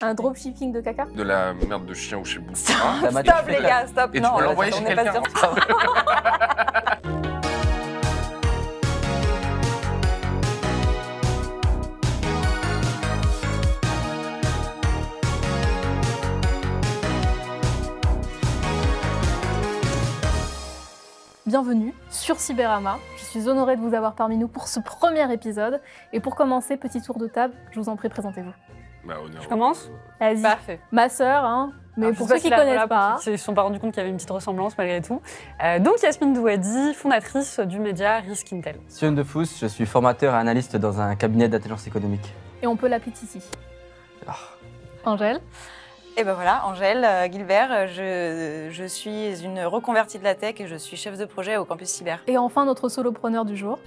Un dropshipping de caca? De la merde de chien ou chez vous. Stop les gars, stop. Et non, tu peux l'envoyer on chez n'est pas quelqu'un. sur ça. Bienvenue sur Cyberama. Je suis honorée de vous avoir parmi nous pour ce premier épisode. Et pour commencer, petit tour de table, je vous en prie, présentez-vous. Bah, honneur. Je commence? Vas-y. Parfait. Ma sœur, hein. Mais Alors, pour je sais ceux qui pas ne si connaissent pas, Ils ne se sont pas rendus compte qu'il y avait une petite ressemblance malgré tout. Donc Yasmine Douadi, fondatrice du média Risk Intel. Sion de Fous, je suis formateur et analyste dans un cabinet d'intelligence économique. et on peut l'appeler Titi. Ah. Angèle. Et ben voilà, Angèle Guilbert, je suis une reconvertie de la tech et je suis chef de projet au campus cyber. Et enfin, notre solopreneur du jour.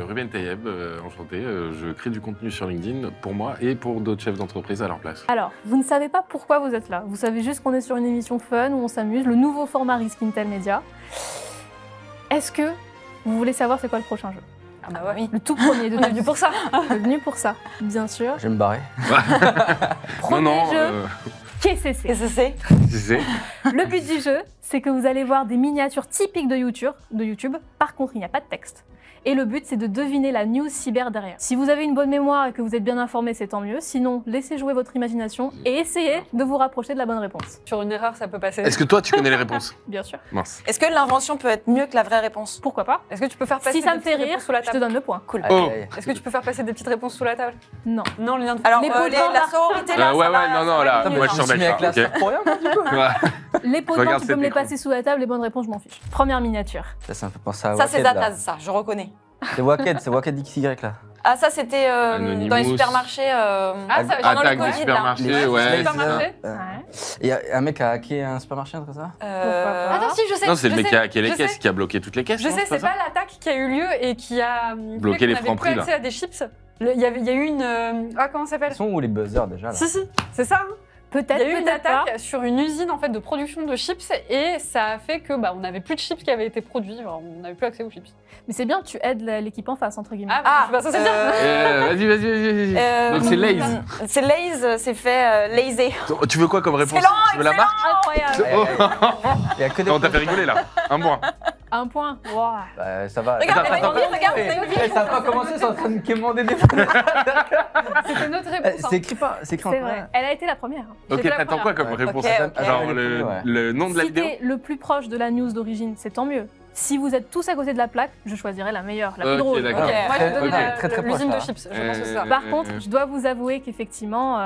Ruben Tayeb, enchanté. Je crée du contenu sur LinkedIn pour moi et pour d'autres chefs d'entreprise à leur place. Alors, vous ne savez pas pourquoi vous êtes là. Vous savez juste qu'on est sur une émission fun où on s'amuse, le nouveau format Risk Intel Media. Est-ce que vous voulez savoir c'est quoi le prochain jeu? Ah bah oui. Le tout premier de On est venu pour ça. venu pour ça, bien sûr. Je vais me barrer. Premier jeu, euh, KCC. Qu'est-ce que c'est? tu sais. Le but du jeu, c'est que vous allez voir des miniatures typiques de YouTube. Par contre, il n'y a pas de texte. Et le but, c'est de deviner la news cyber derrière. Si vous avez une bonne mémoire et que vous êtes bien informé, c'est tant mieux. Sinon, laissez jouer votre imagination et essayez de vous rapprocher de la bonne réponse. Sur une erreur, ça peut passer. Est-ce que toi, tu connais les réponses? Bien sûr. Mince. Est-ce que l'invention peut être mieux que la vraie réponse? Pourquoi pas? Est-ce que tu peux faire passer Si ça des me fait petites rire, réponses sous la je te table? donne le point. Cool. Oh. Est-ce que tu peux faire passer des petites réponses sous la table? Non. Non, le lien de... Alors, Les pots de vin, la là. sororité là, Ouais, ça va, non, ça là, va moi, mieux, je hein. surveille avec pas, la ok. sœur pour rien, quoi, du coup. Ouais. Les pots de Regarde vin, tu peux me les cette passer sous la table, les bonnes réponses, je m'en fiche. Première miniature. Ça me fait penser à Ça, c'est Wacked, là. Zataz, ça, je reconnais. C'est Wacked XY, là. Ah, ça, c'était dans les Anonymous. supermarchés. Ah, ça, pendant le Attaque du Covid, là. supermarché, Les- ouais. supermarché. Euh, Ouais. Il y a un mec qui a hacké un supermarché, un truc comme ça. pas. Attends, si, je sais. Non, c'est le je mec sais, qui a les je caisses, sais. qui a bloqué toutes les caisses. Je non, sais, c'est ça pas l'attaque qui a eu lieu et qui a Bloqué fait les qu'on avait francs-prix, plus là. accès à des chips. Il y a eu une... Ah, comment ça s'appelle? Ils sont où les buzzers déjà, là? Si, c'est ça. Hein. Peut-être, Il y a eu une peut-être pas. attaque sur une usine en fait de production de chips et ça a fait que on n'avait plus de chips qui avaient été produits. Alors, on n'avait plus accès aux chips. Mais c'est bien, tu aides l'équipe en face, entre guillemets. Ça c'est bien. Vas-y. Donc c'est Lays. C'est Lays, c'est fait lazy. Tu veux quoi comme réponse? Excellent, Tu veux la marque? Incroyable. Il y a que des. Non, t'as fait rigoler là. Un point. Un point. Wow. Bah, ça va. Regarde, Attends, t'as une vie, regarde, Eh, t'as une vie. eh, ça va pas commencer sans train de quémander des. C'était notre réponse. hein. C'est écrit pas. C'est écrit en C'est coréen. vrai. Elle a été la première. Ok, C'était la t'attends quoi comme première. réponse? Ok, ok. Genre Ouais. le nom de la Si vidéo? t'es le plus proche de la news d'origine, c'est tant mieux. Si vous êtes tous à côté de la plaque, je choisirais la meilleure, la plus Ok, drôle. d'accord. Ok, moi je Ok, donne très, très l'usine proche, de chips. Je là. pense que c'est ça. Par contre, je dois vous avouer qu'effectivement,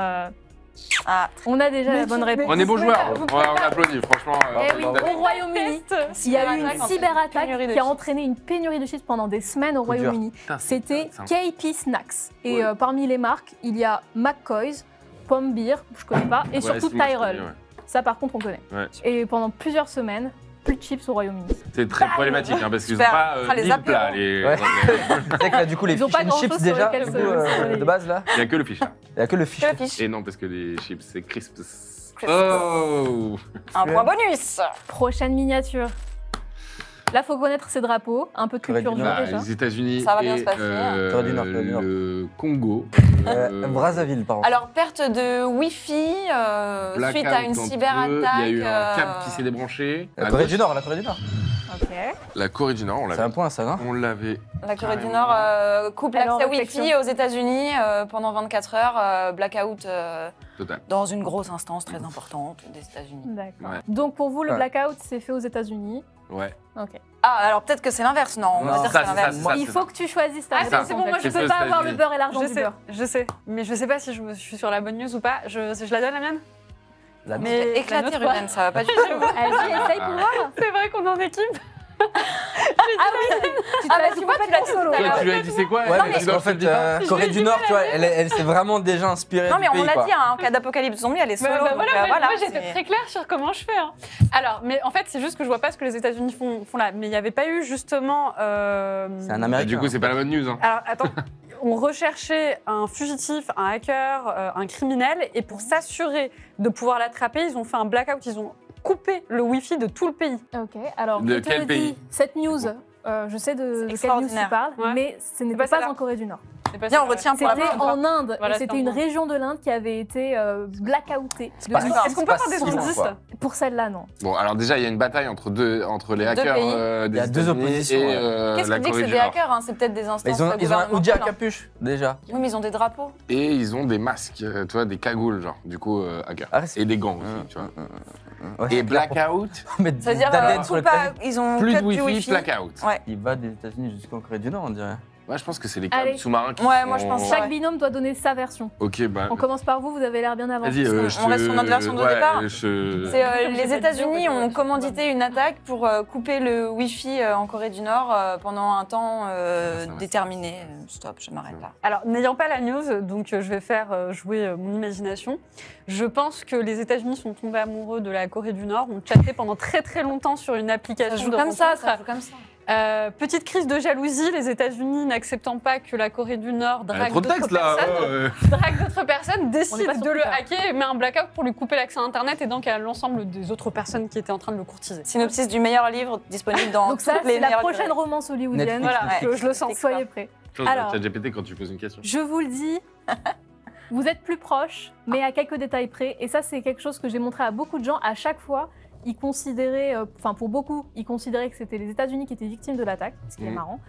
Ah, on a déjà la bonne réponse. On est beaux joueurs. Ouais, on applaudit, franchement. Eh oui, au Royaume-Uni, il y a eu une Cyberattaque, cyberattaque pénurie de qui a chips. entraîné une pénurie de chips pendant des semaines au Coup dur. Royaume-Uni. Putain, C'était c'est un- KP Snacks. Et Ouais. parmi les marques, il y a McCoy's, Pomme Beer, je connais pas, et Ouais, surtout si, moi, je Tyrell. connais, ouais. Ça, par contre, on connaît. Ouais. Et pendant plusieurs semaines, plus de chips au Royaume-Uni. C'est très problématique hein, parce qu'ils ont Super. pas Ah, les mille apéros. plats. Les... Ouais. C'est vrai que là, du coup, les Ils ont fish pas and grand-chose chips sur déjà, lesquels du se- coup, se relayer. de base là. Il n'y a que le fish là. Il y a que le fish. que la fiche. Et non, parce que les chips, c'est crisps. Crisps. Oh Un point bonus. Prochaine miniature. Là, faut connaître ses drapeaux, un peu de Corée culture du géo Nord. Bah, déjà. les États-Unis Ça va bien et se passer, hein. Corée du Nord, Corée du Nord. le Congo. Brazzaville, par contre. Alors, perte de Wi-Fi blackout suite à une entre eux, cyberattaque. Il y a eu un câble qui s'est débranché. La À Corée gauche. du Nord, la Corée du Nord. Ok. La Corée du Nord, on C'est l'avait. un point, ça, non? On l'avait. La Corée du Carrément. Nord coupe Alors, l'accès réflexion. Wi-Fi aux États-Unis pendant 24 heures, blackout Total. dans une grosse instance très importante des États-Unis. D'accord. Ouais. Donc, pour vous, le Ouais. blackout, c'est fait aux États-Unis. Ouais. Ok. Ah, alors peut-être que c'est l'inverse, non, on va Non, dire ça, que c'est c'est l'inverse. ça, Il faut que tu choisisses ta Ah, réponse. c'est bon, en fait. moi, Tu je peux sais pas aux avoir le États-Unis. beurre et l'argent Je du sais, beurre. je sais. Mais je sais pas si je suis sur la bonne news ou pas. Je la donne la mienne? La Mais la éclaté, note, quoi. Ruben, ça va pas du tout. Vas-y, essaye pour voir. C'est vrai qu'on est en équipe. Ah oui, tu Ah bah, tu vois, tu l'as dit solo. tout à l'heure. Toi, tu lui as dit c'est quoi? Ouais, elle mais a parce dit, qu'en non, je te le fait, dis pas. Corée du Nord, tu vois, elle s'est vraiment déjà inspirée Non, du mais on pays, l'a quoi. dit, en cas d'apocalypse zombie, elle est solo. Bah, donc, voilà, voilà, moi j'étais c'est- très claire sur comment je fais. hein. Alors, mais en fait, c'est juste que je vois pas ce que les États-Unis font là. Mais il n'y avait pas eu justement. C'est un Bah, Américain. du coup, c'est pas la bonne news. Hein. Alors, attends. On recherchait un fugitif, un hacker, un criminel, et pour s'assurer de pouvoir l'attraper, ils ont fait un blackout. Ils ont coupé le Wi-Fi de tout le pays. Ok, alors De je te quel le pays? dis, cette news, je sais de quelle news tu extraordinaire. parles, Ouais. mais ce n'est pas pas celle-là. en Corée du Nord. C'est pas Viens, ça, on retient pour la C'était prochaine fois. en Inde. Voilà, et c'était c'était une en Inde. région de l'Inde qui avait été blackoutée. C'est pas- D'accord. Est-ce qu'on peut pas avoir des si loin, indices quoi. Pour celle-là, non. Bon, alors déjà, il y a une bataille entre les hackers pays. des Il y a deux États-Unis oppositions, et Qu'est-ce la qui dit que Corée c'est du des Nord. hackers hein? C'est peut-être des Bah, instances ils ont un gouvernementales, hoodie à hein. capuche, déjà. Oui, mais ils ont des drapeaux. Et ils ont des masques, tu vois, des cagoules, genre, du coup, hackers. Ah, c'est- Et des gants aussi, tu vois. Ouais, Et c'est clair. blackout, Mais Ça veut dire d'ADN sur le clavier. ils ont plus de cut du wifi, blackout. Ouais. Il va des États-Unis jusqu'en Corée du Nord, on dirait. Ouais, je pense que c'est les Allez. câbles sous-marins qui Ouais, moi, je sont- pense Chaque ouais. binôme doit donner sa version. Ok, bah... On commence par vous, vous avez l'air bien avancé. Vas-y, on reste sur notre version de départ. je- C'est, Comme j'ai les fait États-Unis dire, ont tu- commandité une attaque pour couper le Wi-Fi en Corée du Nord pendant un temps déterminé. Stop, je m'arrête là. Alors, n'ayant pas la news, donc je vais faire jouer mon imagination. Je pense que les États-Unis sont tombés amoureux de la Corée du Nord, ont chatté pendant très très longtemps sur une Ça application joue de comme ça, rencontre. ça joue comme ça. Petite crise de jalousie, les États-Unis n'acceptant pas que la Corée du Nord Il y a drague trop de d'autres texte, là personnes, drague d'autres personnes, décide pas sur de le Twitter. hacker et met un blackout pour lui couper l'accès à Internet et donc à l'ensemble des autres personnes qui étaient en train de le courtiser. Synopsis du meilleur livre disponible dans Donc ça, toutes les c'est la meilleures prochaine librairies. romance hollywoodienne. Netflix. Voilà, je le sens. Soyez prêts. Alors. ChatGPT quand tu poses une question. Je vous le dis, vous êtes plus proches, mais à quelques détails près. Et ça, c'est quelque chose que j'ai montré à beaucoup de gens. À chaque fois, ils considéraient, enfin pour beaucoup, ils considéraient que c'était les États-Unis qui étaient victimes de l'attaque, ce qui est Mhm. marrant.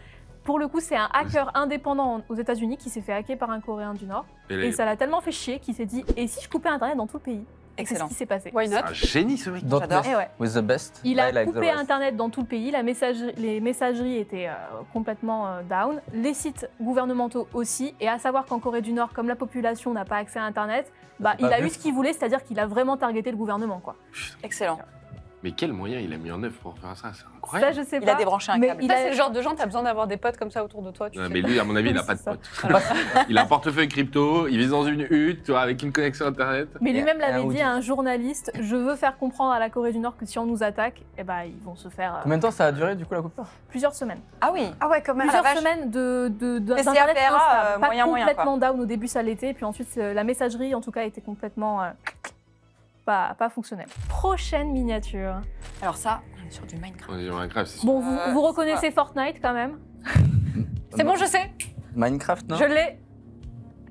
Pour le coup, c'est un hacker indépendant aux États-Unis qui s'est fait hacker par un Coréen du Nord. Et ça l'a tellement fait chier qu'il s'est dit et si je coupais Internet dans tout le pays? Et c'est ce Excellent. qui s'est passé. Why not? un génie, ce mec. Don't J'adore. mess Et ouais. with the best. Il a I like the coupé rest. Internet dans tout le pays, les messageries étaient complètement down, les sites gouvernementaux aussi, et à savoir qu'en Corée du Nord, comme la population n'a pas accès à Internet, bah, C'est il pas a vu. eu ce qu'il voulait, c'est-à-dire qu'il a vraiment targeté le gouvernement. Quoi. Excellent. Mais quel moyen il a mis en œuvre pour faire ça? C'est Ça, incroyable. je sais Il pas. a débranché un mais câble. il Ça, a- c'est le genre de gens, t'as besoin d'avoir des potes comme ça autour de toi. Tu Non, sais. mais lui, à mon avis, il n'a pas de C'est ça. potes. Il a un portefeuille crypto, il vit dans une hutte, tu vois, avec une connexion Internet. Mais lui-même Et un l'avait dit audit. à un journaliste, je veux faire comprendre à la Corée du Nord que si on nous attaque, eh ben, ils vont se faire Combien de temps ça a duré, du coup, la coupure? plusieurs semaines. Ah oui. Ah ouais, quand même. Plusieurs vache. semaines PCA, d'Internet PRA, instable. Pas moyen, complètement down, au début ça l'était, puis ensuite la messagerie en tout cas était complètement pas fonctionnelle. Prochaine miniature. Alors ça, on est sur du Minecraft. On dit Minecraft, c'est sûr. Bon, vous reconnaissez Fortnite quand même? C'est bon, je sais. Minecraft, non? Je l'ai.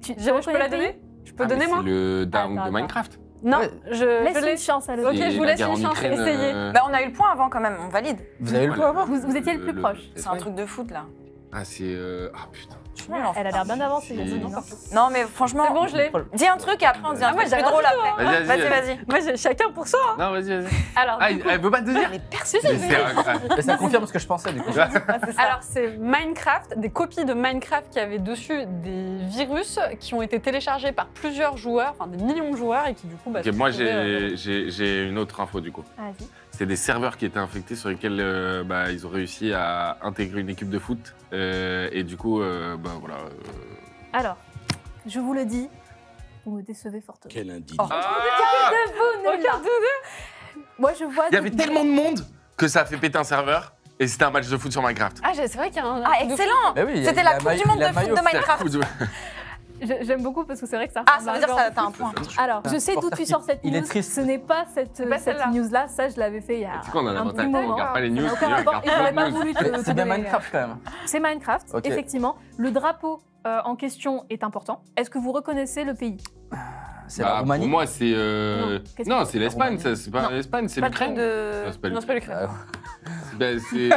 Tu Je peux reconnais la le pays? donner? Je peux Ah, mais donner moi c'est le down Attends, de Minecraft. Non, Ouais. je Laisse l'ai. une chance à Ok, l'autre. je Et vous la laisse guerre une en chance, Ukraine, essayez. Bah, on a eu le point avant quand même, on valide. Vous avez eu le Voilà. point avant? Vous étiez le plus proche. C'est un truc de foot là. Ah, c'est... Ah, putain. Je suis nulle en Elle a fait. l'air bien avancée. Et- Yasmine, hein. Non mais franchement, C'est bon, je l'ai. dis un truc et après on dit un Ah, moi, truc j'ai plus drôle rien dit, après. Vas-y, Vas-y. Moi, j'ai chacun pour soi. Non, vas-y. Alors, Ah, du coup- elle veut pas te dire? Mais Si, si, Mais je c'est vais- Mais ça confirme ce que je pensais, du coup. Alors, c'est Minecraft, des copies de Minecraft qui avaient dessus des virus qui ont été téléchargés par plusieurs joueurs, enfin des millions de joueurs et qui du coup. Bah, Ok, se moi, retrouvaient, j'ai une autre info, du coup. Vas-y. C'est des serveurs qui étaient infectés sur lesquels bah, ils ont réussi à intégrer une équipe de foot. Et du coup, bah, voilà. Alors, je vous le dis, vous me décevez fortement. Quel indice. Oh. De vous, ne Aucun l'a- Moi, je vois. Il y avait tellement de monde que ça a fait péter un serveur. Et c'était un match de foot sur Minecraft. Ah, c'est vrai qu'il y a un. Ah excellent. Bah oui, il y a- C'était il a la coupe maillot- du monde il a de foot maillot. de Minecraft. J'aime beaucoup parce que c'est vrai que ça. Ah ressemble ça à veut un dire genre que de t'as un foot. point. Alors, je sais d'où tu sors cette Il news. est triste. Ce n'est pas cette pas cette celle-là. news-là. Ça, je l'avais fait il y a C'est quoi, on a un l'avantage petit qu'on moment. regarde pas les Ça news, n'a aucun on rapport. regarde Et j'aurais pas pas les news. voulu te Mais c'est bien donner- Minecraft, quand même. C'est Minecraft, Ok. effectivement. Le drapeau en question est important. Est-ce que vous reconnaissez le pays? C'est Bah, la Roumanie. Pour moi, c'est. Non. Qu'est-ce Non, que c'est l'Espagne, Roumanie. ça. C'est pas Non. l'Espagne, c'est Pas de l'Ukraine. truc de. Non, c'est pas Non, c'est pas l'Ukraine. l'Ukraine. Ben, c'est.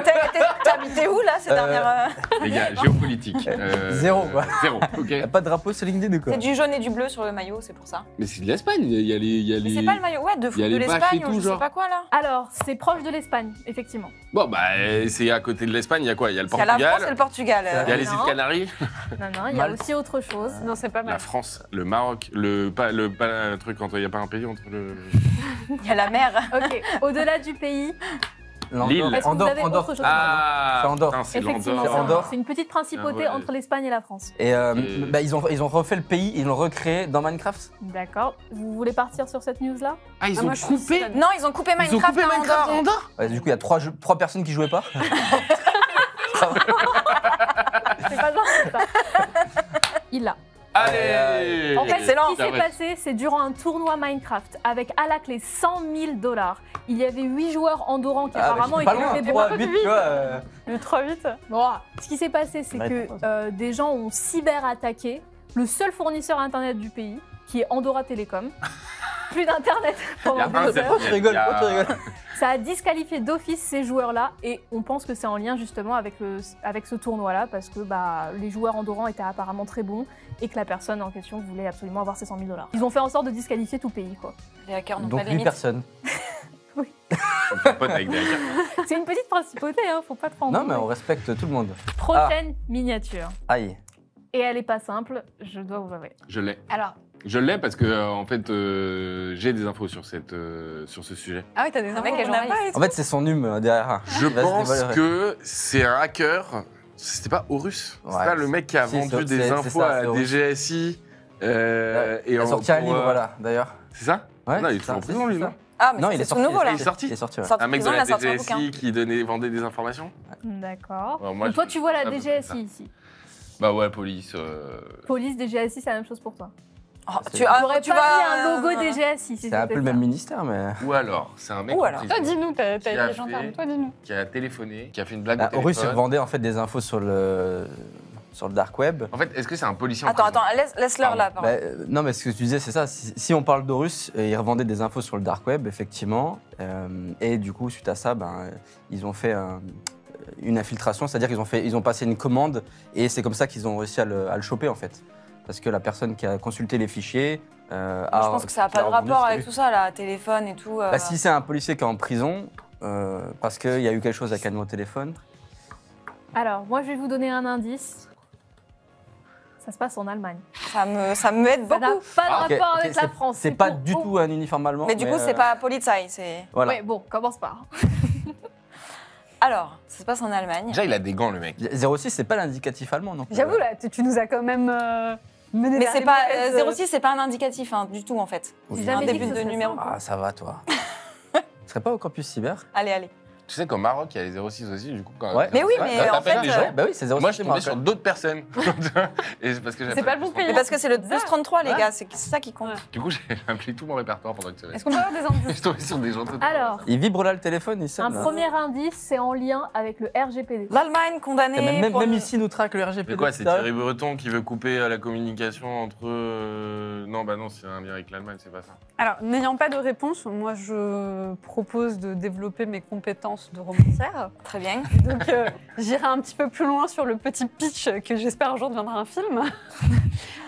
T'as habité où là ces dernières Les gars, géopolitique. Zéro, quoi. Zéro, ok. Y a pas de drapeau sur LinkedIn ou quoi? C'est du jaune et du bleu sur le maillot, c'est pour ça. Mais c'est de l'Espagne, il y a les. Il y a Mais les... c'est pas le maillot, ouais, de y foot a de les vaches et l'Espagne tout, ou je sais genre. pas quoi là. Alors, c'est proche de l'Espagne, effectivement. Bon, bah, c'est à côté de l'Espagne, il y a quoi? Il y a le Il y a la France et Portugal, le Portugal. il y a les Non. îles Canaries, Non, non, il y a Malte. aussi autre chose. Non, c'est pas la mal. France, le Maroc, pas un truc entre. Il n'y a pas un pays entre le. Il y a la mer. Ok, au-delà du pays, L'île. est-ce que vous Andorre, avez Andorre. autre chose? Ah C'est Andorre. putain, c'est Effectivement, l'Andorre. C'est Andorre. c'est une petite principauté Ah ouais. entre l'Espagne et la France. Et Et- bah, ils ont refait le pays, ils l'ont recréé dans Minecraft. D'accord. Vous voulez partir sur cette news-là? Ah, ils Ah, ont moi, je suis coupé. fan. Non, ils ont coupé Ils ont Minecraft coupé à Minecraft Andorre. en Andorre. Ouais, du coup, il y a trois personnes qui jouaient pas. C'est pas genre ça. Il a. Allez En fait, Excellent. ce qui s'est passé, c'est durant un tournoi Minecraft avec à la clé 100 000 $. Il y avait 8 joueurs andorrans qui apparemment pas étaient loin, très bons. 3, 8, tu vois. Le 3-8. Bon, ce qui s'est passé, c'est Ouais, que des gens ont cyber-attaqué le seul fournisseur internet du pays, qui est Andorra Telecom. Plus d'internet pendant 2 heures. Tu rigoles, pourquoi tu rigoles? Ça a disqualifié d'office ces joueurs-là et on pense que c'est en lien justement avec ce tournoi-là parce que les joueurs andorrans étaient apparemment très bons et que la personne en question voulait absolument avoir ces 100 000 $. Ils ont fait en sorte de disqualifier tout pays, quoi. Les hackers n'ont Donc pas de 8 limite. personnes. On fait pote avec des hackers. C'est une petite principauté, hein, faut pas te prendre. Non, mais on respecte tout le monde. Prochaine miniature. Aïe. Et elle est pas simple, je dois vous avouer. Je l'ai. Alors, Je l'ai parce que en fait j'ai des infos sur ce sujet. Ah oui, t'as des Le infos mec est qu'on n'a pas et En tout. fait, c'est son hume derrière. Je Vas-y, pense dévoile-le. que c'est un hacker. C'était pas Horus. Ouais, C'est pas le mec qui a si, vendu c'est- des c'est infos ça, à c'est Horus. DGSI. Il a sorti un livre, voilà, d'ailleurs. C'est ça? Ouais, Non, il est c'est toujours en ça, prison, lui, c'est non? ça. ah, mais Non, c'est il est tout sorti. nouveau là. Il est sorti Il est sorti, ouais. Sorti Un de mec de prison, il la a sorti un bouquin. DGSI qui vendait des informations? D'accord. Alors, moi, Donc toi, je- tu vois la Ah, c'est ça. DGSI ici. Bah ouais, police. Police, DGSI, c'est la même chose pour toi. Oh, C'est- tu, ah, J'aurais tu pas vas mis un logo DGSI. Si C'est un peu le c'était même ça. ministère, mais. Ou alors, c'est un mec Ou en alors. prison Toi, dis-nous, t'as Qui a été fait- gendarme. Toi, dis-nous. qui a téléphoné, qui a fait une blague Bah, au Horus, il téléphone. revendait en fait des infos sur le dark web. En fait, est-ce que c'est un policier en Attends, prison? laisse-leur là. pardon. Bah, non, mais ce que tu disais, c'est ça. Si on parle d'Horus, il revendait des infos sur le dark web, effectivement. Et du coup, suite à ça, ils ont fait une infiltration, c'est-à-dire qu'ils ont passé une commande et c'est comme ça qu'ils ont réussi à le choper, en fait. Parce que la personne qui a consulté les fichiers. Je pense que ça n'a pas de rapport avec tout ça, là, téléphone et tout. Bah, si c'est un policier qui est en prison, parce qu'il y a eu quelque chose avec un numéro de téléphone. Alors, moi, je vais vous donner un indice. Ça se passe en Allemagne. Ça me aide Ça n'a beaucoup. pas de Ah, ok, rapport ok, avec la France. C'est pas pour- du tout un uniforme allemand. Mais du coup, c'est pas Polizei, c'est. Voilà. Ouais, bon, commence par. Alors, ça se passe en Allemagne. Déjà, il a des gants, le mec. 06, c'est pas l'indicatif allemand, non plus. J'avoue, là, tu nous as quand même mené Mais vers c'est les pas mauvaises, 06, c'est pas un indicatif hein, du tout en fait. Oui. J'ai C'est un jamais dit début que de ce serait numéro. ça. Ah, ça va, toi. Tu serais pas au campus cyber? Allez, allez. Tu sais qu'au Maroc, il y a les 06 aussi, du coup. Quand Ouais. Mais oui, quand mais t'appelles en fait, les gens, Bah oui, c'est 06. moi, je suis tombé Maroc. sur d'autres personnes. Et c'est parce que C'est pas le bon pays. Mais parce que c'est le Bizarre. 1233, les Ouais. gars, c'est ça qui compte. Ouais. Du coup, j'ai appelé tout mon répertoire pendant une semaine. Est-ce qu'on peut avoir des Je indices suis tombé sur des gens totalement- Alors, Il vibre là le téléphone, il sonne. un là. premier indice, c'est en lien avec le RGPD. L'Allemagne condamnée. Même, pour même une- ici, nous traque le RGPD. Mais quoi, c'est sérieux Thierry Breton qui veut couper la communication entre. Non, bah non, c'est un lien avec l'Allemagne, c'est pas ça. Alors, n'ayant pas de réponse, moi, je propose de développer mes compétences de romancière. Très bien. Donc, j'irai un petit peu plus loin sur le petit pitch que j'espère un jour deviendra un film.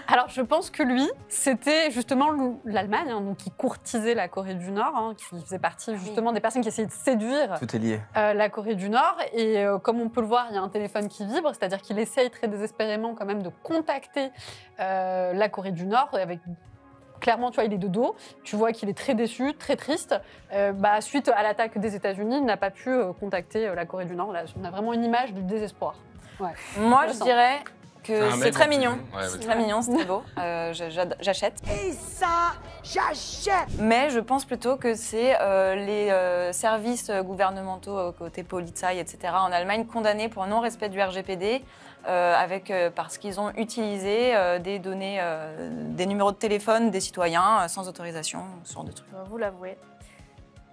Alors, je pense que lui, c'était justement l'Allemagne, hein, donc qui courtisait la Corée du Nord, hein, qui faisait partie justement des personnes qui essayaient de séduire Tout est lié. la Corée du Nord. Et comme on peut le voir, il y a un téléphone qui vibre, c'est-à-dire qu'il essaye très désespérément quand même de contacter la Corée du Nord avec. Clairement, tu vois, il est de dos. Tu vois qu'il est très déçu, très triste. Suite à l'attaque des États-Unis, il n'a pas pu contacter la Corée du Nord. Là, on a vraiment une image de désespoir. Moi, je Intéressant. dirais C'est que un c'est mec très en mignon. prison. Ouais, C'est vas-y. très mignon, c'est très beau. J'achète. Et ça, j'achète. Mais je pense plutôt que c'est les services gouvernementaux côté Polizei, etc. en Allemagne condamnés pour non-respect du RGPD parce qu'ils ont utilisé des données, des numéros de téléphone des citoyens sans autorisation, ce genre de trucs. Je dois vous l'avouer,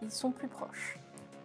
ils sont plus proches.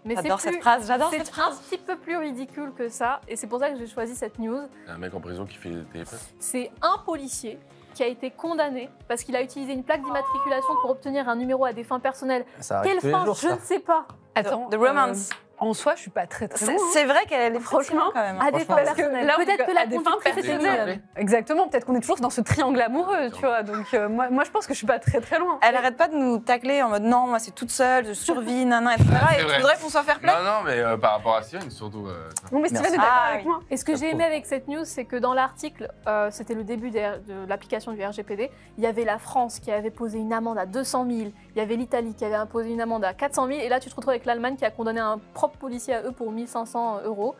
Mais J'adore c'est cette plus- phrase, j'adore c'est cette un phrase. petit peu plus ridicule que ça, et c'est pour ça que j'ai choisi cette news. C'est un mec en prison qui fait des téléphones. C'est un policier qui a été condamné parce qu'il a utilisé une plaque d'immatriculation pour obtenir un numéro à des fins personnelles. Ça arrive Quelle tous les fin, jours, je ça. ne sais pas. Attends, The romance. En soi, je suis pas très C'est loin, hein. c'est vrai qu'elle est Franchement, franchement quand même. À des fins Franchement, parce que personnelles. là, Peut-être on- que la à des fins conductrice était personnelles. mignonne. Exactement, peut-être qu'on est toujours dans ce triangle amoureux, tu vois. Donc moi, je pense que je suis pas très loin. Elle arrête pas de nous tacler en mode non, moi c'est toute seule, je survis, nanana, etc. c'est Et tu vrai. voudrais qu'on soit fair play. Non, non, mais par rapport à Steven, surtout. Non, mais Steven Merci. est d'accord Ah, avec oui. moi. Et ce que Ça j'ai prouve. aimé avec cette news, c'est que dans l'article, c'était le début de l'application du RGPD, il y avait la France qui avait posé une amende à 200 000, il y avait l'Italie qui avait imposé une amende à 400 000, et là tu te retrouves avec l'Allemagne qui a condamné un propre policier à eux pour 1500 €.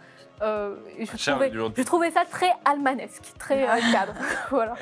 Et Cher, du je trouvais ça très almanesque, très cadre. Voilà.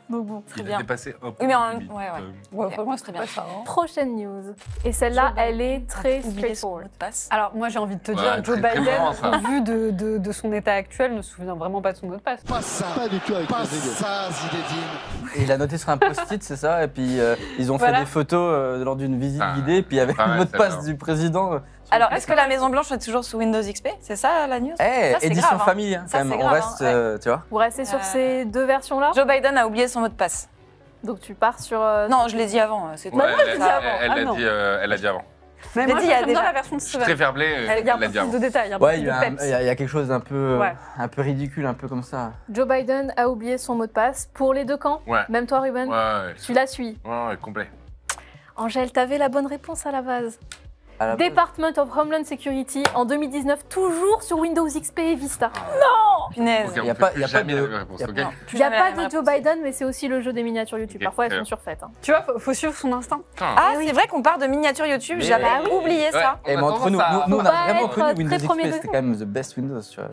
Donc bon. Très Il bien. a dépassé un peu. Oui, mais en de même limite. ouais. Ouais, Ok, vraiment, très c'est bien. pas ça. hein. Prochaine news. Et celle-là, Joe elle est Biden très a oublié son mot straightforward. de passe. Alors, moi, j'ai envie de te Ouais, dire, Joe très, très Biden, marrant, ça. au vu de son état actuel, ne se souvient vraiment pas de son mot de passe. Pas ça. Pas du tout avec pas ça, Zinedine. Et il a noté sur un post-it, c'est ça. Et puis ils ont Voilà. fait des photos lors d'une visite Ah, guidée. Puis avec pas le mal, mot de passe celle-là. du président. Alors, est-ce que la Maison Blanche est toujours sous Windows XP? C'est ça la news? Eh, Ça, c'est édition grave, hein. famille, hein, Ça, quand même. c'est On grave, reste, hein, tu vois. Vous restez sur ces deux versions-là. Joe Biden a oublié son mot de passe. Donc tu pars sur. Non, je l'ai dit avant. C'est tout. Ouais, je l'ai dit avant. elle Ah, l'a non. dit, elle l'a dit avant. Mais l'ai moi, dit, il y a j'aime bien déjà- la version de Je suis très Steven. fair-play, Il y a elle un l'a peu dit avant. plus de détails, un peu Ouais, plus il y, de a peps. il y a quelque chose d'un peu, Ouais. un peu ridicule, un peu comme ça. Joe Biden a oublié son mot de passe pour les deux camps. Ouais. Même toi, Ruben. Ouais, Tu la suis. ouais, complet. Angèle, t'avais la bonne réponse à la base. À la base. Department of Homeland Security en 2019, toujours sur Windows XP et Vista. Punaise. Ok, on Y a fait pas- plus y a pas jamais de- la même réponse, y a ok pas- Non, Il plus n'y a jamais pas la de même Joe réponse. Biden, mais c'est aussi le jeu des miniatures YouTube. Ok, Parfois, elles très sont bien. surfaites. hein. Tu vois, faut suivre son instinct. Putain. Ah, c'est vrai qu'on part de miniature YouTube. Mais- J'avais oui. oublié ça. Ouais. Et mais On a entre nous, tendance à- nous, on Faut a pas vraiment être connu très Windows premier XP, degré. c'était quand même the best Windows, tu vois.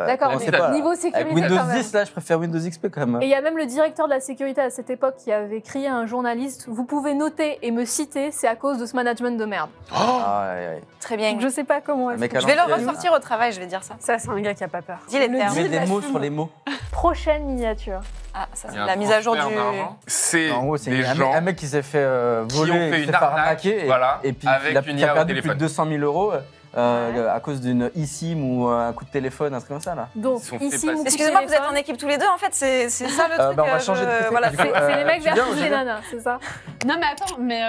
D'accord, comment mais c'est pas- niveau Avec sécurité Windows quand même. 10, là, je préfère Windows XP quand même. Et il y a même le directeur de la sécurité à cette époque qui avait crié à un journaliste « Vous pouvez noter et me citer, c'est à cause de ce management de merde. Oh Ah, ouais, ouais. Très bien. Donc je sais pas comment Un est-ce mec que- à Je vais le l'ancienne, ressortir au travail, je vais dire ça. Ça, c'est un gars qui a pas peur. Dis les Le termes. Mets deal des mots l'assume. sur les mots. Prochaine miniature. Ah, ça, Il y c'est a un la mise à jour du. transfert d'argent. C'est En gros, c'est des un, gens un mec qui s'est fait qui voler, ont fait qui une s'est fait arnaque, arnaquer, voilà, et puis avec il a, une qui a IA au perdu plus de téléphone. 200 000 euros à cause d'une eSIM ou un coup de téléphone, un truc comme ça là. Donc Ils sont fait ici, passer. mon coup de Excusez-moi, vous êtes téléphone. en équipe tous les deux, en fait, c'est ça le truc. Bah, on va je- changer de côté, voilà, du c'est- coup. C'est les mecs Tu viens ou versus je les viens nanas, c'est ça? Non, mais attends, mais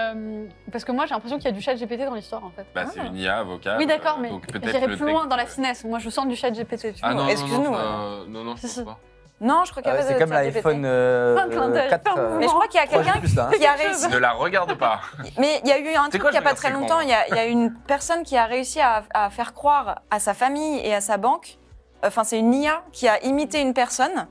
parce que moi, j'ai l'impression qu'il y a du chat GPT dans l'histoire, en fait. Bah, c'est une IA avocate. Oui, d'accord, mais donc peut-être j'irai le plus loin texte, dans la finesse. Moi, je sens du chat GPT. Ah non, Excuse-nous, non, je Si, si. pense pas. Non, je crois qu'il y a pas de C'est comme ChatGPT. l'iPhone Plein de clins d'œil, 4. plein de Mais je crois qu'il y a quelqu'un plus là. hein. qui a réussi. Ne la regarde pas. Mais il y a eu un truc quoi, il n'y a je pas regarde très ces longtemps. grands. Il y a une personne qui a réussi à faire croire à sa famille et à sa banque. Enfin, c'est une IA qui a imité une personne.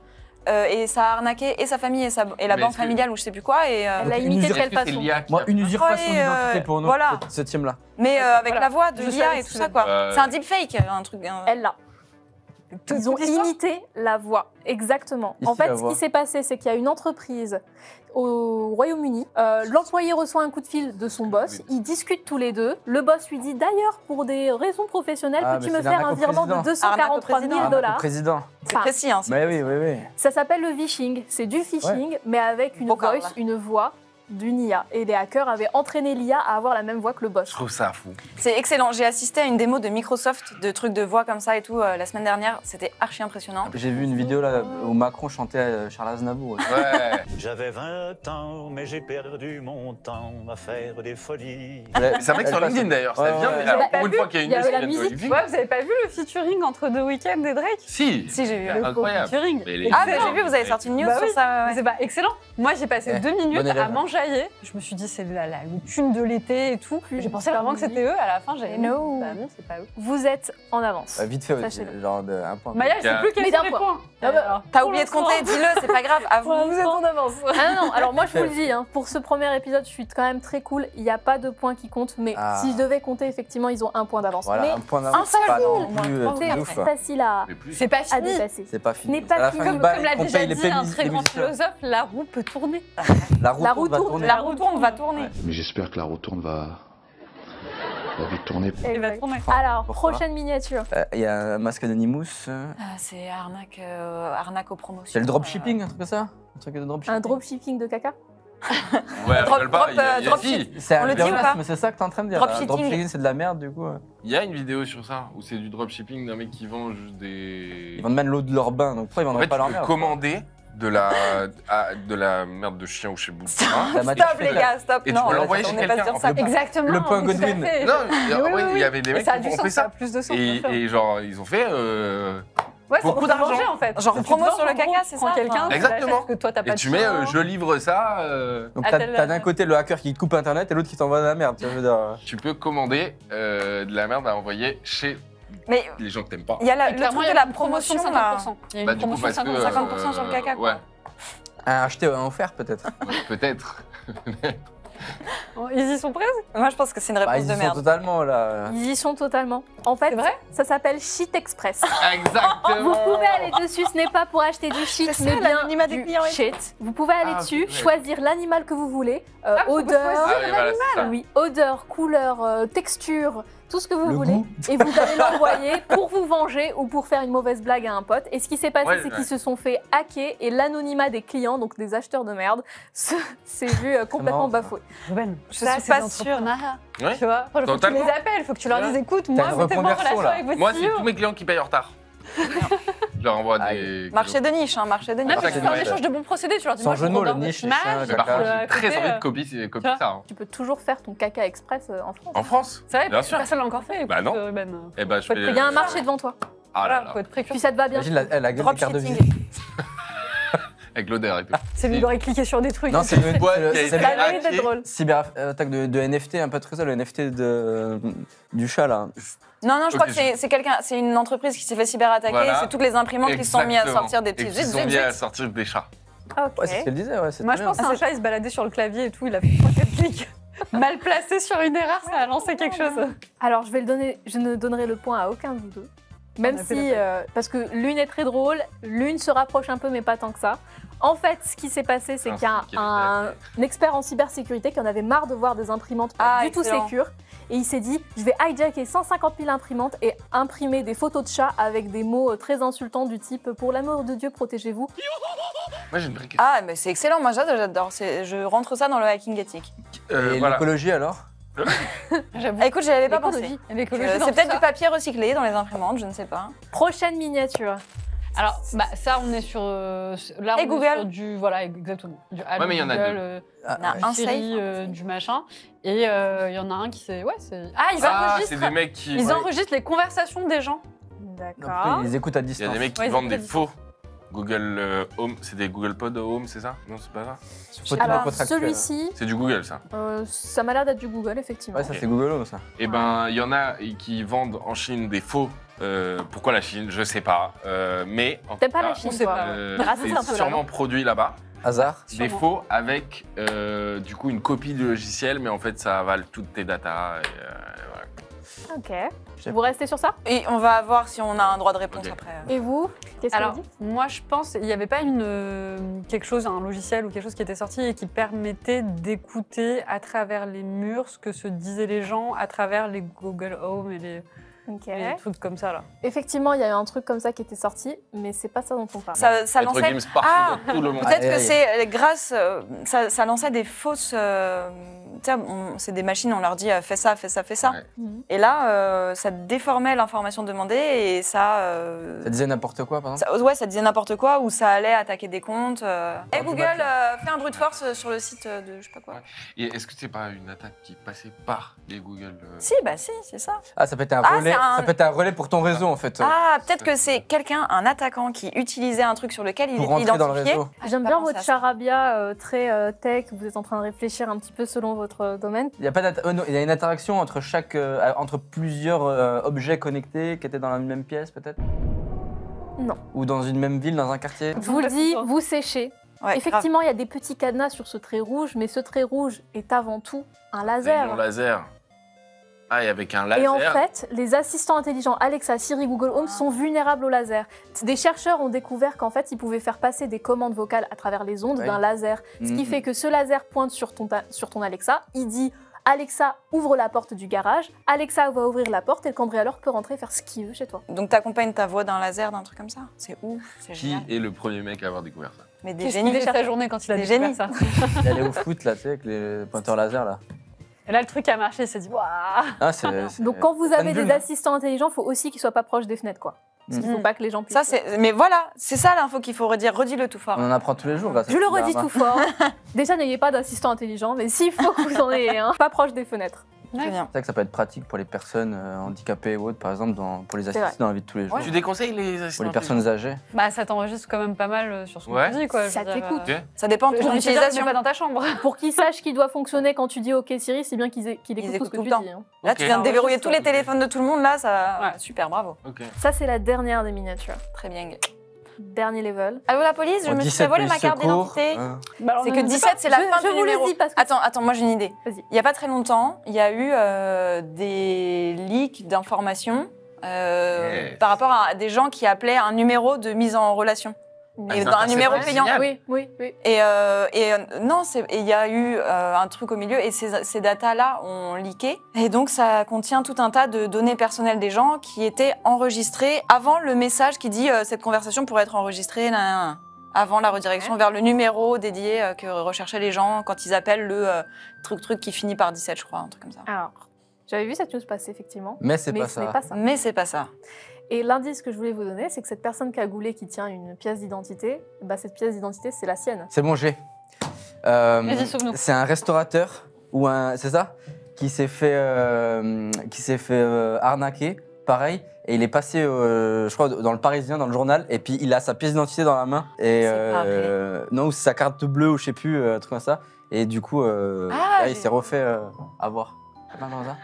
Et ça a arnaqué et sa famille et la Mais banque est-ce que- familiale ou je sais plus quoi. Et, Elle a Donc, imité de une quelle Est-ce que c'est façon? l'IA qui Moi, a- une usurpation Ouais, d'identité pour nous, voilà. ce team-là. mais avec Voilà. la voix de Je l'IA savais et que tout c'était ça, quoi. Euh, C'est un deepfake, un truc. Elle l'a. Ils ont Toute l'histoire imité la voix, exactement. Ici, En fait, la ce voix. qui s'est passé, c'est qu'il y a une entreprise au Royaume-Uni. L'employé reçoit un coup de fil de son boss. Ils discutent tous les deux. Le boss lui dit d'ailleurs, pour des raisons professionnelles, Ah, peux-tu mais me c'est faire l'arnaque un au virement de président. 243 000 Ah, le dollars président. C'est précis, hein. Mais oui, oui, oui. Ça s'appelle le phishing. C'est du phishing, mais avec une Vocal. voice, une voix d'une IA. Et les hackers avaient entraîné l'IA à avoir la même voix que le boss. Je trouve ça fou. C'est excellent. J'ai assisté à une démo de Microsoft de trucs de voix comme ça et tout la semaine dernière. C'était archi impressionnant. J'ai vu une vidéo là où Macron chantait Charles Aznavour. Ouais. J'avais 20 ans, mais j'ai perdu mon temps à faire des folies. Mais c'est un mec sur LinkedIn d'ailleurs. Ça Ouais, vient. ouais. Alors, Vous avez pour une pas fois vu qu'il y a une Il y avait news la qui vient de musique. LinkedIn. Ouais, vous avez pas vu le featuring entre The Weeknd et Drake Si. Si, j'ai vu. C'est incroyable. featuring. Mais les- Ah, mais j'ai vu, vous avez sorti une news Bah sur oui. ça. Mais c'est pas excellent. Moi, j'ai passé 2 minutes bon élève. à m'enjailler. Je me suis dit, c'est le thune de l'été et tout. J'ai pensé vraiment que c'était eux. À la fin, j'ai No. Bah non, c'est pas eux. Vous êtes en avance. Vite fait aussi, Sachez-le. genre de un point. Maya, je sais plus quels Mais sont d'un les point. points. Ah bah, Alors, T'as pour oublié de l'instant- compter, dis-le, c'est pas grave. Avoue. Vous êtes en avance. Ah non, alors moi je vous le dis, hein, pour ce premier épisode, je suis quand même très cool. Il n'y a pas de points qui comptent, mais Ah. si je devais compter, effectivement, ils ont un point d'avance. Voilà, mais un point d'avance. un seul pas goal, non plus moi. truc c'est de ouf. facile à, Mais plus. C'est pas à fini. dépasser. C'est pas fini. n'est pas À la fini. fin du Comme bail, l'a qu'on déjà paye les dit un très les grand musiciens. philosophe, la roue peut tourner. La roue La roue va tourne, tourner. La roue tourne, va tourner. Ouais. Mais j'espère que la retourne va vite tourner. Elle va tourner. Alors, Pourquoi prochaine miniature. Il y a un masque Anonymous. C'est arnaque aux promotions. C'est le dropshipping, un truc comme ça? Un truc de dropshipping. Un dropshipping de caca. Ouais, Drop- rigole pas, drop, il y a- il y a- dropship. si. C'est On un le dit ou pas pléonasme, c'est ça que t'es en train de dire. Dropshipping. Dropshipping, c'est de la merde, du coup. Il y a une vidéo sur ça où c'est du dropshipping d'un mec qui vend juste des. Ils vendent même l'eau de leur bain, donc pourquoi ils En vendraient fait, pas tu leur peux merde? commander de la merde de chien ou chez bout. La Stop matière les gars, stop. Et tu Non, peux l'envoyer on chez n'est pas quelqu'un, dire en ça. fait. Exactement. Le point tout à Godwin. fait. Non, Oui, en oui, vrai, oui. il y avait des Et mecs ça a qui du ont sens, fait ça a ça. plus de sens. Et, bien sûr. et genre, ils ont fait. Ouais, c'est beaucoup pour te d'argent. venger, en fait. Genre Tu te promo venges, sur le en gros, caca, tu c'est prends ça quelqu'un, tu Exactement. l'achètes, que toi t'as pas Et de tu mets, chien. je livre ça. Donc À t'as tel- d'un côté le hacker qui te coupe internet et l'autre qui t'envoie de la merde. Tu vois, je veux dire. Tu peux commander de la merde à envoyer chez Mais les gens que t'aimes pas. il y a Et le clairement, truc il y de a la une promotion promotion là. 50%. Il y a Bah, une du coup, promotion parce que. 50% sur le caca, quoi. Ouais, Un acheté ou un offert, peut-être. peut-être. Ils y sont presque. Moi, je pense que c'est une Bah, réponse ils de y sont merde. totalement là. Ils y sont totalement. En fait, C'est vrai ça s'appelle Shit Express. Exactement. Vous pouvez aller dessus, ce n'est pas pour acheter du shit, C'est mais ça, bien l'anonymat des du clients et shit. Vous pouvez aller Ah, dessus, ouais. choisir l'animal que vous voulez, faut odeur, Ah oui, voilà, c'est ça. oui, odeur, couleur, texture, tout ce que vous Le voulez, goût. et vous allez l'envoyer pour vous venger ou pour faire une mauvaise blague à un pote. Et ce qui s'est passé, Ouais, c'est ouais. qu'ils se sont fait hacker et l'anonymat des clients, donc des acheteurs de merde, s'est vu complètement marrant, ça. bafoué. Ruben, Je ça, suis c'est pas de sûre. l'entrepreneuriat. Ouais. Tu vois, faut que tu Totalement. les appelles, faut que tu leur dises écoute, moi, une mettez-moi en reconversion, relation là. avec votre Moi, c'est CEO. tous mes clients qui payent en retard. Je leur envoie Ah, des. Marché de niche, hein, marché de niche. Non, Ah, mais tu c'est fais un vrai. échange de bons procédés, tu leur dis Sans moi, je jeu de mots, prends le de niche, Smash, chien, Mais par contre, caca. j'ai très côté, envie de copier vois. ça. hein. Tu peux toujours faire ton caca express en France. En France C'est vrai, Bien sûr. personne l'a encore fait. Bah écoute, non. Ruben. Eh ben, je Faut être vais. Il y a un marché devant toi. Ah là Voilà, là. faut être Puis précurseur. ça te va bien. Imagine la gueule des cartes de visite. Dropshipping. Avec l'odeur et tout. C'est lui, il aurait cliqué sur des trucs. Non, c'est le boîte c'est qui a le- été c'est Ça le- mérite d'être drôle. cyberattaque de NFT, un peu de ça, le NFT du chat là. Non, je crois Ok, que c'est quelqu'un, c'est une entreprise qui s'est fait cyberattaquer. Voilà. C'est toutes les imprimantes qui se sont mis à Exactement. sortir des Et petits qui se sont mis à sortir des chats. Ok. Ouais, c'est ce qu'elle disait, ouais. c'est Moi, très je pense bien. que c'est un chat, il se baladait sur le clavier et tout, il a fait 3-4 clics. Mal placé sur une erreur, ça a lancé quelque chose. Alors, je ne donnerai le point à aucun de vous deux. Même On a fait si, la parce que l'une est très drôle, l'une se rapproche un peu, mais pas tant que ça. En fait, ce qui s'est passé, c'est qu'il y a un expert en cybersécurité qui en avait marre de voir des imprimantes pas Ah, du tout excellent. sécures. Et il s'est dit, je vais hijacker 150 000 imprimantes et imprimer des photos de chats avec des mots très insultants du type « Pour l'amour de Dieu, protégez-vous Moi, j'ai une vraie question. Ah, mais c'est excellent. Moi, j'adore. Je rentre ça dans le hacking éthique. Et Voilà. l'écologie alors J'avoue. Ah, écoute, j'y avais pas L'écologie. pensé. L'écologie dans C'est tout peut-être ça. du papier recyclé dans les imprimantes, je ne sais pas. ». Prochaine miniature. Alors, bah, ça, on est sur. Là, Et on Google. est sur du. Voilà, exactement. Du Allo, Ouais, mais il y en a Google, deux. Ah, Il y en a ouais. un Siri, safe. du machin. Et il y en a un qui s'est. Ouais, c'est. Ah, ils Ah, enregistrent. c'est des mecs qui. Ils enregistrent les conversations des gens. D'accord. Ils les écoutent à Il y a distance. des mecs qui Ouais, ils vendent ont des pas dit faux Google Home. C'est des Google Pod Home, c'est ça? Non, c'est pas ça. Faut tenir Alors, votre actuel. celui-ci, C'est du Google, ça. ça m'a l'air d'être du Google, effectivement. Ouais, ça c'est Google Home ça. Eh ben, il y en a qui vendent en Chine des faux. Pourquoi la Chine? Je sais pas. Mais en T'aimes tout pas cas, la Chine, sait toi pas. Raciste un peu, c'est là, sûrement non produit là-bas. Hasard. Des faux avec du coup une copie du logiciel, mais en fait ça avale toutes tes datas. Et, voilà. Ok. Vous restez sur ça? Et on va voir si on a un droit de réponse Ok. après. Et vous? Qu'est-ce que Alors, vous dites? moi, je pense il n'y avait pas quelque chose, un logiciel ou quelque chose qui était sorti et qui permettait d'écouter à travers les murs ce que se disaient les gens à travers les Google Home et les Ok. trucs comme ça, là. Effectivement, il y a eu un truc comme ça qui était sorti, mais c'est pas ça dont on parle. Ça Être lançait. games partout Ah, dans tout le monde. Peut-être Aïe, que aïe. c'est grâce. Ça lançait des fausses. Tu sais, c'est des machines, on leur dit fais ça, fais ça, fais ça. Ouais. Mhm. Et là, ça déformait l'information demandée et ça. Ça disait n'importe quoi par exemple. Ouais, ça disait n'importe quoi ou ça allait attaquer des comptes. Et du Google, matin. fais un brute force sur le site de je sais pas quoi. Ouais. Et est-ce que c'est pas une attaque qui passait par les Google Si, bah si, c'est ça. Ah, ça peut être un Ah, relais. c'est un- Ça peut être un relais pour ton réseau en fait. Ah, peut-être que c'est quelqu'un, un attaquant qui utilisait un truc sur lequel il Pour était rentrer dans le identifié. réseau. J'aime pas bien pensé votre à ça. charabia très tech, vous êtes en train de réfléchir un petit peu selon votre domaine. Il y a pas non, il y a une interaction entre entre plusieurs objets connectés qui étaient dans la même pièce peut-être. Non. Ou dans une même ville, dans un quartier. Je vous le dis, vous séchez. Ouais, Effectivement, il y a des petits cadenas sur ce trait rouge, mais ce trait rouge est avant tout un Rayon laser. laser. Ah, et avec un laser. Et en fait, les assistants intelligents Alexa, Siri, Google Home sont vulnérables au laser. Des chercheurs ont découvert qu'en fait, ils pouvaient faire passer des commandes vocales à travers les ondes Oui. d'un laser. Ce qui Mhm. fait que ce laser pointe sur ton Alexa, il dit Alexa, ouvre la porte du garage. Alexa va ouvrir la porte et le cambrioleur peut rentrer faire ce qu'il veut chez toi. Donc t'accompagnes ta voix d'un laser, d'un truc comme ça. C'est ouf, c'est Qui génial. est le premier mec à avoir découvert ça? Mais des Qu'est-ce génies. qu'il fait sa journée quand il a Des découvert génies. ça? Il allait au foot là, tu sais, avec les pointeurs laser là. Et là, le truc a marché, il s'est dit waouh. Ah, c'est. Donc quand vous c'est avez fun des vue. assistants intelligents, il faut aussi qu'ils soient pas proches des fenêtres, quoi. Parce qu'il ne faut Mhm. pas que les gens puissent. Ça, c'est. Mais voilà, c'est ça l'info qu'il faut redire. Redis-le tout fort. On en apprend tous les jours. Grâce à Je le Cyberama. redis tout fort. Déjà, n'ayez pas d'assistant intelligent, mais s'il faut que vous en ayez un, pas proche des fenêtres. Très bien. C'est vrai que ça peut être pratique pour les personnes handicapées ou autres, par exemple, pour les assister vrai. dans la vie de tous les jours. Tu déconseilles les assistants Pour les personnes âgées. Bah, ça t'enregistre quand même pas mal sur ce que Ouais. tu dis, quoi. Ça je veux dire, t'écoute. Ok. Ça dépend de J'ai ton envie de te dire, tu utilisation. mets pas dans ta chambre. Pour qu'il sache qu'il doit fonctionner quand tu dis OK Siri, c'est bien qu'il écoute tout écoutent ce que tout tu le temps. dis. hein. Là, Ok. tu viens de déverrouiller tous les Ok. téléphones de tout le monde. Là, ça. Ouais. Super, bravo. Ok. Ça, c'est la dernière des miniatures. Très bien. Dernier level. Allô la police, je me suis fait voler ma carte d'identité. Bah, alors, C'est ne que le dis 17, pas. c'est la Je- fin je du vous le numéro. dis parce que- Attends, moi j'ai une idée. Vas-y. Il n'y a pas très longtemps, il y a eu des leaks d'informations par rapport à des gens qui appelaient un numéro de mise en relation. Et dans un numéro payant. Oui, oui, oui. Et non, il y a eu un truc au milieu et ces datas-là ont leaké. Et donc, ça contient tout un tas de données personnelles des gens qui étaient enregistrées avant le message qui dit cette conversation pourrait être enregistrée, avant la redirection vers le numéro dédié que recherchaient les gens quand ils appellent le truc qui finit par 17, je crois, un truc comme ça. Alors, j'avais vu cette news passer, effectivement. Mais c'est pas ce n'est ça. pas ça. Mais c'est pas ça. Et l'indice que je voulais vous donner, c'est que cette personne cagoulée qui tient une pièce d'identité, bah, cette pièce d'identité, c'est la sienne. C'est bon, j'ai. Vas-y, sauve-nous. C'est un restaurateur ou un, c'est ça, qui s'est fait arnaquer, pareil. Et il est passé, je crois, dans le Parisien, dans le journal, et puis il a sa pièce d'identité dans la main. Et C'est pas vrai. non, ou c'est sa carte bleue ou je sais plus, un truc comme ça. Et du coup, là, il s'est refait avoir. C'est pas comme ça.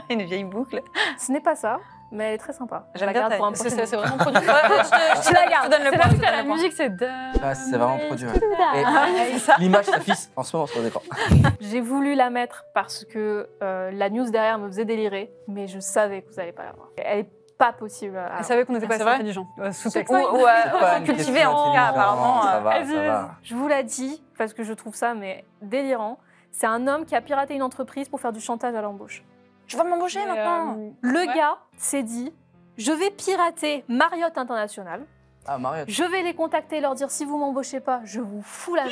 Une vieille boucle. Ce n'est pas ça, mais elle est très sympa. Je J'aime la bien garde ta- pour un C'est prochain. c'est vraiment produit. Je la garde. Je te donne le C'est point. là je où te t'as donne la le point. musique, c'est de. Ouais, c'est vraiment produit. Ouais. Et ça. l'image s'affiche en ce moment sur l'écran. J'ai voulu la mettre parce que la news derrière me faisait délirer, mais je savais que vous n'allez pas la voir. Elle n'est pas possible. à Elle voir. savait qu'on n'était pas C'est assez vrai intelligents. Sous-texte. Ou Pas une cultivé question en tout cas, d'intelligence, apparemment. Ça va, vas-y, ça va. vas-y. Je vous l'ai dit parce que je trouve ça mais délirant. C'est un homme qui a piraté une entreprise pour faire du chantage à l'embauche. Tu vas m'embaucher Mais, maintenant. Le Ouais. gars s'est dit, je vais pirater Marriott International. Ah, Mariette. Je vais les contacter et leur dire si vous m'embauchez pas, je vous fous la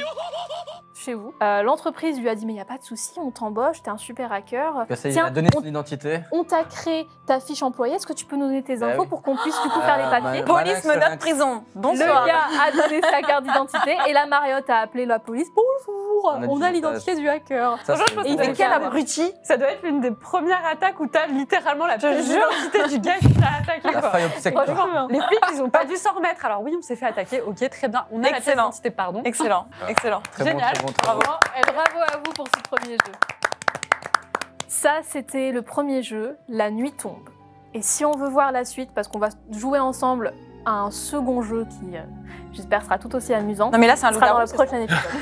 chez vous. L'entreprise lui a dit mais il n'y a pas de souci, on t'embauche, t'es un super hacker. Que ça, il Tiens, a donné on- son identité. On t'a créé ta fiche employée, est-ce que tu peux nous donner tes Bah infos oui. pour qu'on puisse du coup faire les papiers bah, Police me note prison. Le Bonsoir. gars a donné sa carte d'identité et la Marriott a appelé la police. Bonjour, On a on du a chantage. l'identité du hacker. Ça, Bonjour, c'est- je me Et suis il dit, fait quel calme. abruti. Ça doit être l'une des premières attaques où t'as littéralement la pièce jure. d'identité du gars qui t'a attaqué. La quoi. faille au secteur. Franchement, les flics, ils ont pas dû s'en remettre. Alors oui, on s'est fait attaquer. Ok, très bien. On a la pièce Excellent. d'identité, pardon. Excellent, excellent. Très bon, Génial. très bon, très bon. Bravo. Et bravo à vous pour ce premier jeu. Ça, c'était le premier jeu, La Nuit tombe. Et si on veut voir la suite, parce qu'on va jouer ensemble à un second jeu qui, j'espère, sera tout aussi amusant, Non mais là c'est un ce sera dans loup-garou. le c'est ça prochain épisode.